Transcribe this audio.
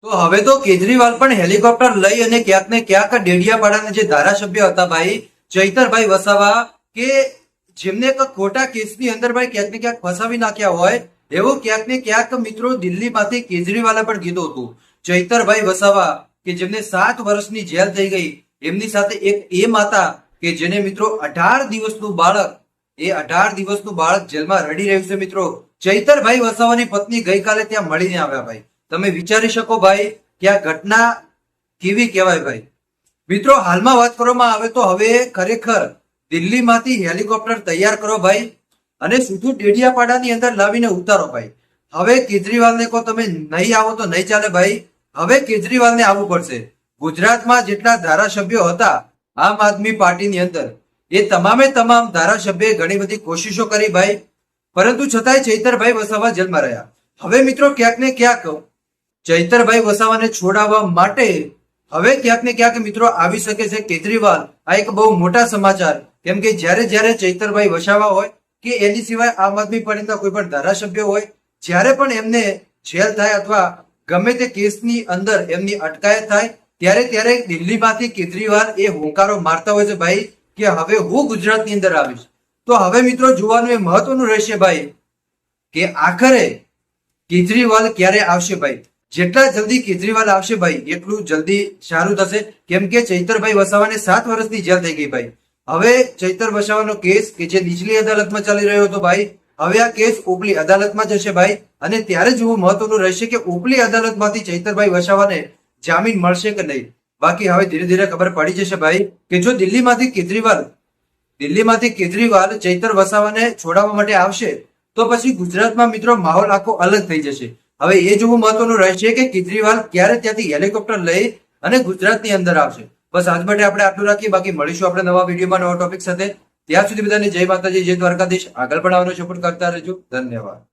તો હવે તો કેજરીવાલ પણ હેલિકોપ્ટર લઈ અને ક્યાંક ને ક્યાંક ડેડિયાપાડાના જે ધારાસભ્ય હતા ભાઈ ચૈતરભાઈ વસાવા કે જેમને એક ખોટા કેસની અંદર ભાઈ ક્યાંક ને ક્યાંક ફસાવી નાખ્યા હોય એવું ક્યાંક ને ક્યાંક મિત્રો દિલ્હીમાંથી કેજરીવાલે પણ કીધું હતું. ચૈતરભાઈ વસાવા કે જેમને 7 વર્ષની જેલ થઈ ગઈ, એમની સાથે એક એ માતા કે જેને મિત્રો 18 દિવસનું બાળક, એ 18 દિવસનું બાળક જેલમાં રડી રહ્યું છે મિત્રો. ચૈતરભાઈ વસાવાની પત્ની ગઈકાલે ત્યાં મળીને આવ્યા ભાઈ. તમે વિચારી શકો ભાઈ કે આ ઘટના કેવી કહેવાય ભાઈ. મિત્રો હાલમાં વાત કરવામાં આવે તો હવે ખરેખર દિલ્હીમાંથી હેલિકોપ્ટર તૈયાર કરો ભાઈ અને સીધું ડેડિયાપાડાની અંદર લાવીને ઉતારો ભાઈ. હવે કેજરીવાલને કહો તમે નહીં આવો તો નહીં ચાલે ભાઈ. હવે કેજરીવાલને આવવું પડશે. ગુજરાતમાં જેટલા ધારાસભ્યો હતા આમ આદમી પાર્ટીની અંદર, એ તમામે તમામ ધારાસભ્યોએ ઘણી બધી કોશિશો કરી ભાઈ, પરંતુ છતાંય ચૈતરભાઈ વસાવા જેલમાં રહ્યા. હવે મિત્રો ક્યાંક ને ક્યાંક ચૈતરભાઈ વસાવાને છોડાવવા માટે હવે ક્યાંક ને ક્યાંક મિત્રો આવી શકે છે કેજરીવાલ. આ એક બહુ મોટા સમાચાર, કેમ કે જ્યારે ચૈતરભાઈ વસાવા હોય કે એની સિવાય આમ આદમી પાર્ટીના કોઈ પણ ધારાસભ્ય હોય, જ્યારે પણ એમને જેલ થાય અથવા ગમે તે કેસની અંદર એમની અટકાયત થાય ત્યારે દિલ્હીમાંથી કેજરીવાલ એ હોંકારો મારતા હોય છે ભાઈ કે હવે હું ગુજરાતની અંદર આવીશ. તો હવે મિત્રો જોવાનું એ મહત્વનું રહેશે ભાઈ કે આખરે કેજરીવાલ ક્યારે આવશે ભાઈ. જેટલા જલ્દી કેજરીવાલ આવશે ભાઈ એટલું જલ્દી સારું થશે, કેમ કે ચૈતરભાઈ વસાવાને 7 વર્ષની જેલ થઈ ગઈ ભાઈ. હવે ચૈતર વસાવાનો કેસ કે જે નીચલી અદાલતમાં ચાલી રહ્યો હતો ભાઈ, હવે આ કેસ ઉપલી અદાલતમાં જશે ભાઈ, અને ત્યારે જોવું મહત્વનું રહેશે કે ઉપલી અદાલતમાંથી ચૈતરભાઈ વસાવાને જામીન મળશે કે નહીં. બાકી હવે ધીરે ધીરે ખબર પડી જશે ભાઈ કે જો દિલ્હીમાંથી કેજરીવાલ ચૈતર વસાવાને છોડાવવા માટે આવશે તો પછી ગુજરાતમાં મિત્રો માહોલ આખો અલગ થઈ જશે. હવે એ જોવું મહત્વનું રહેશે કે કેજરીવાલ ક્યારે ત્યાંથી હેલિકોપ્ટર લઈ અને ગુજરાતની અંદર આવશે. બસ આજ માટે આપણે આટલું રાખીએ. બાકી મળીશું આપણે નવા વિડીયોમાં નવા ટોપિક સાથે. ત્યાં સુધી બધાને જય માતાજી, જય દ્વારકાધીશ. આગળ પણ આવવાનો સપોર્ટ કરતા રહેજો. ધન્યવાદ.